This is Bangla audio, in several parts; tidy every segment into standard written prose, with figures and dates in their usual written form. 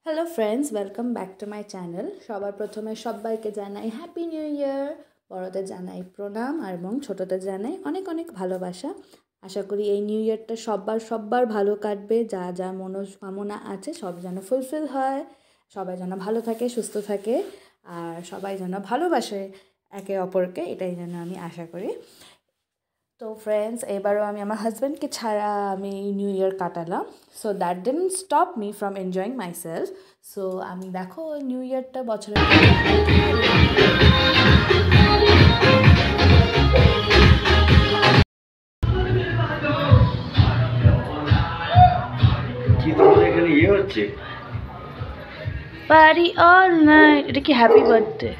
Hello friends, welcome back to my channel. সবার প্রথমে সবাইকে জানাই হ্যাপি নিউ ইয়ার। বড়দের জানাই প্রণাম আর এবং ছোটদের জানাই অনেক অনেক ভালোবাসা। আশা করি এই নিউ ইয়ারটা সবার ভালো কাটবে। যা যা মনস্কামনা আছে সব যেন ফুলফিল হয়, সবাই যেন ভালো থাকে, সুস্থ থাকে, আর সবাই যেন ভালোবাসে একে অপরকে, এটাই যেন আমি আশা করি। তো ফ্রেন্ডস, এবারও আমি আমার হাজব্যান্ডকে ছাড়া আমি নিউ ইয়ার কাটালাম। So that didn't stop me from enjoying my self. So আমি দেখো নিউ ইয়ারটা বছরের কি তোমাদের এখানে ইয়ে হচ্ছে পার্টি অল নাইট। এটা কি হ্যাপি বার্থডে?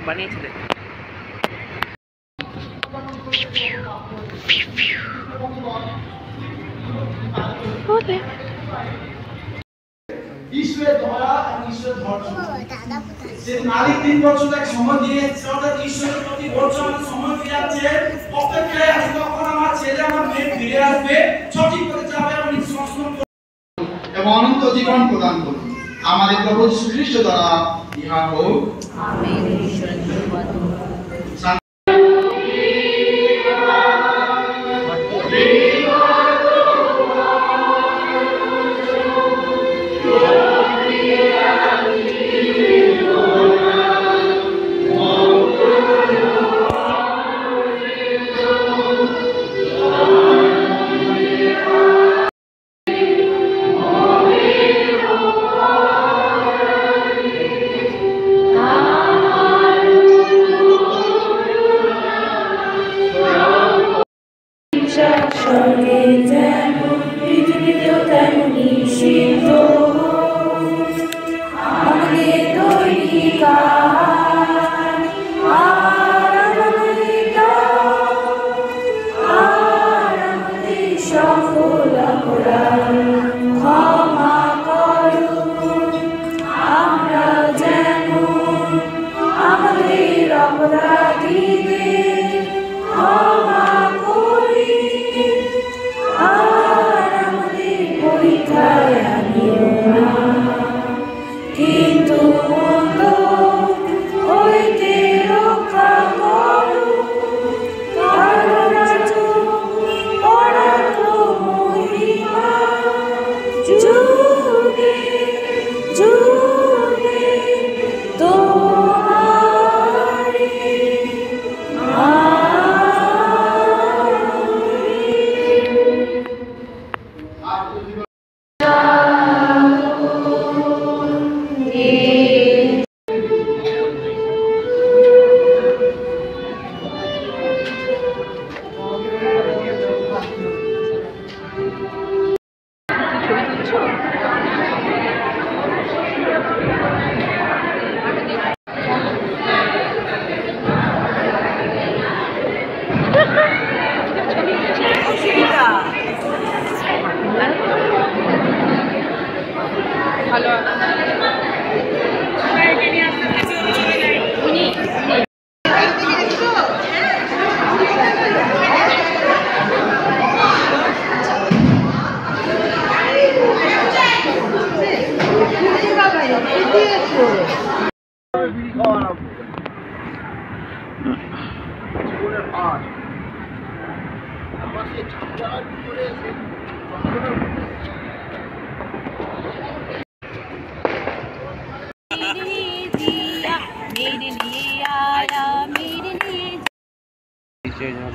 বানিয়েছিলেন ঈশ্বরের দয়া এবং ঈশ্বরের ধৈর্য। যে নারী 3 বছর এক সময় দিয়ে অর্থাৎ ঈশ্বরের প্রতি ধৈর্য আমাদের সময় দিয়ে যাচ্ছে। অপেক্ষায় আছে কখন আমার ছেলে আমার মেয়ে ফিরে আসবে, সঠিক করে যাবে এবং সংস্করণ এবং অনন্ত জীবন প্রদান করুন। আমাদের প্রভু যীশু খ্রিস্ট দ্বারা ইহা হোক। আমেন। ঈশ্বরের ধন্যবাদ।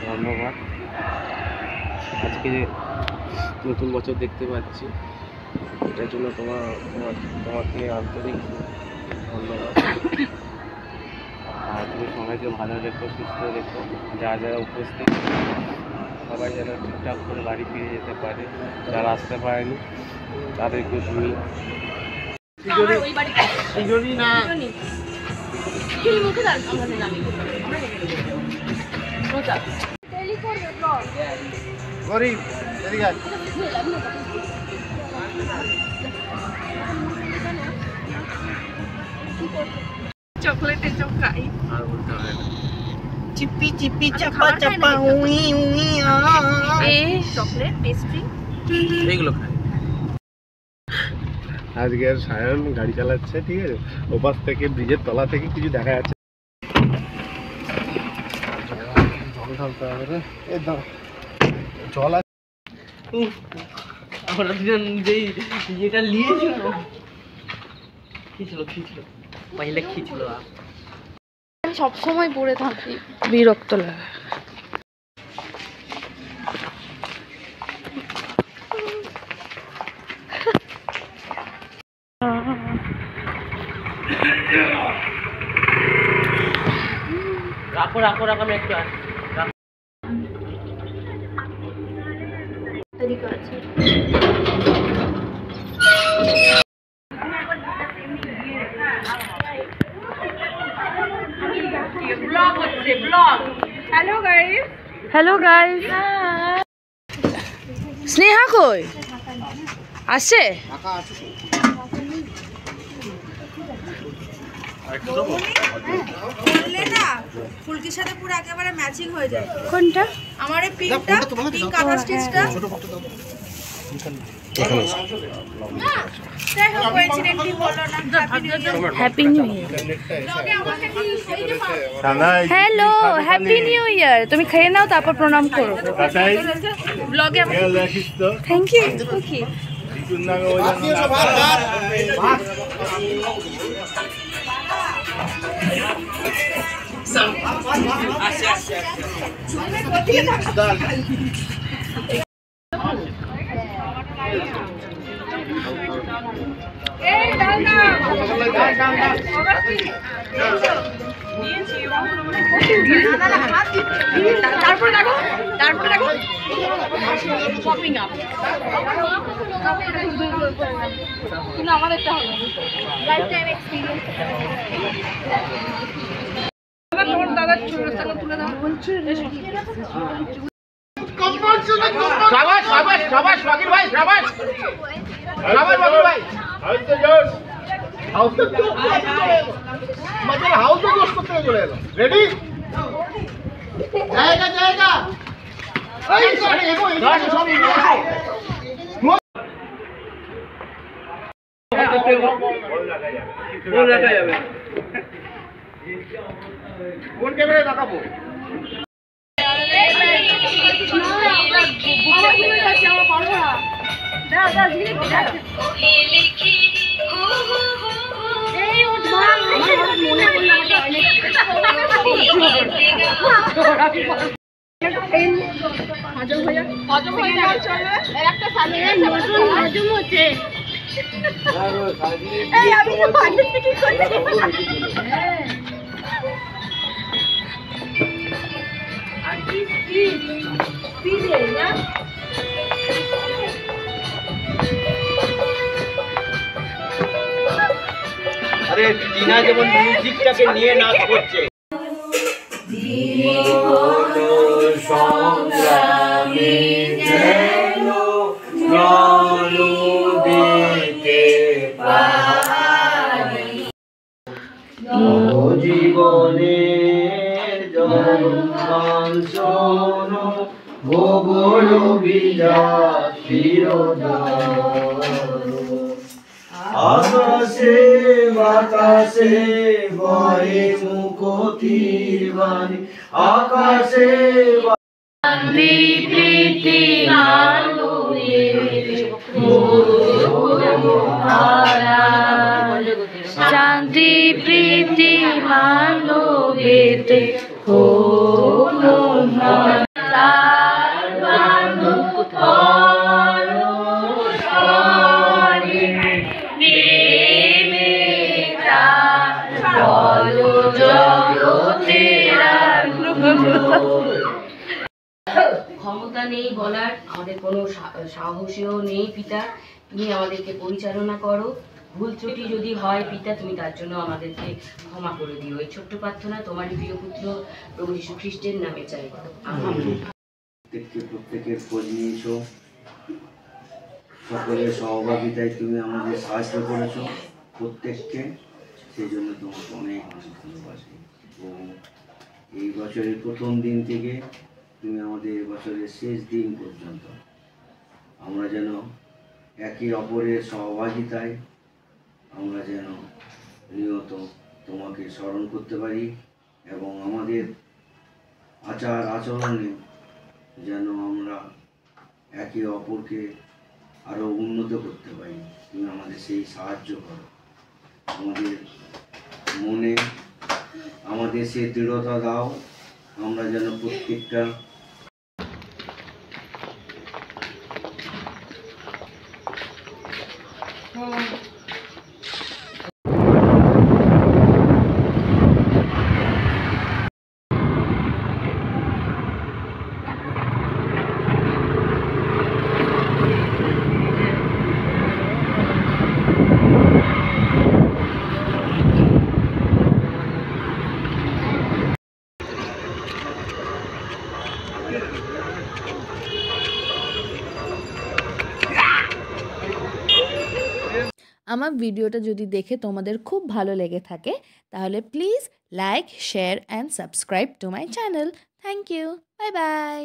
ধন্যবাদ। আজকে নতুন বছর দেখতে পাচ্ছি, এটার জন্য তোমাকে আন্তরিক ধন্যবাদ। আর তুমি সবাইকে ভালো রেখো, সুস্থ রেখো। যারা উপস্থিত সবাই যেন ঠিকঠাক করে বাড়ি ফিরে যেতে পারে, যারা আসতে পারেনি তাদেরকে তুমি না গরিব এদিকে আয়। চকলেটে চকাই আর বলতে হবে না। চিপি চিপি চাপা চাপা উই উই এই চকলেট পেস্ট্রি এইগুলো খাই। আজকে সায়ন গাড়ি চালাচ্ছে, ঠিক আছে, ওপাশ থেকে ব্রিজের তলা থেকে কিছু দেখা যাচ্ছে। জল ঢালতে হবে রে, এই দাও জল আছে। আমরা দুজন যেই যেটা নিয়েছিল খিচলো পহলে খিচলো আমি সবসময় পড়ে থাকি, বিরক্ত লাগে। রাখো রাখো রাখো আমি একটু আসি। হ্যালো গাইস, স্নেহা কই আসছে? ফুলকির সাথে পুরো একেবারে ম্যাচিং হয়ে যায়। কোনটা? আমার এই পিঙ্কটা, পিঙ্ক কালার স্টিচটা happy new year. Hello, happy new year. তুমি খেয়ে নাও, তারপর প্রণাম করো। ব্লগে থ্যাংক ইউ। ওকে তারপরে দেখো শপিং আপ কিন্তু আমাদের একটা হবে লাইফ টাইম এক্সপেরিয়েন্স। তোমার দাদা ছোট সাথে তুলে দাও বলছো। শাবাশ শাবাশ শাবাশ ওয়াকিল ভাই, শাবাশ শাবাশ ওয়াকিল ভাই। হাউস তো জোস, হাউস তো মানে হাউস তো জোস করতে চলে এলো। রেডি, জায়গা জায়গা এই সরি এগো এই সব এগো কোন রাখা যাবে, কোন ক্যামেরায় দেখাবো? আরে টিনা যেমন মিউজিকটাকে নিয়ে নাচ করছে। জীবনের জন্মান শোনো ভূগোল আকাশে বাতাসে বয়ে মুকতির বাণী আকাশে শান্তি প্রীতি মানবেতে হো ক্ষমতা নেই বলার, আমাদের কোনো সাহসীও নেই পিতা, তুমি আমাদেরকে পরিচালনা করো, ভুল ত্রুটি যদি হয় পিতা, তুমি তার জন্য আমাদেরকে ক্ষমা করে দিও। এই ছোট্ট প্রার্থনা তোমারই প্রিয় পুত্র প্রভু যীশু খ্রিস্টের নামে চাই, আমিন। প্রত্যেকের খোঁজ নিয়েছো, সকলের সহভাগিতায় তুমি আমাদের সাহায্য করেছো প্রত্যেককে, সেই জন্য তোমাকে অনেক অনেক ভালোবাসি। ও এই বছরের প্রথম দিন থেকে তুমি আমাদের বছরের শেষ দিন পর্যন্ত আমরা যেন একে অপরের সহভাগিতায় আমরা যেন নিয়ত তোমাকে স্মরণ করতে পারি এবং আমাদের আচার আচরণে যেন আমরা একে অপরকে আরও উন্নত করতে পারি। তুমি আমাদের সেই সাহায্য করো, আমাদের মনে আমাদের সে দৃঢ়তা দাও, আমরা যেন প্রত্যেকটা আমার ভিডিওটা যদি দেখে তোমাদের খুব ভালো লেগে থাকে তাহলে please like, share and subscribe to my channel. Thank you, bye by.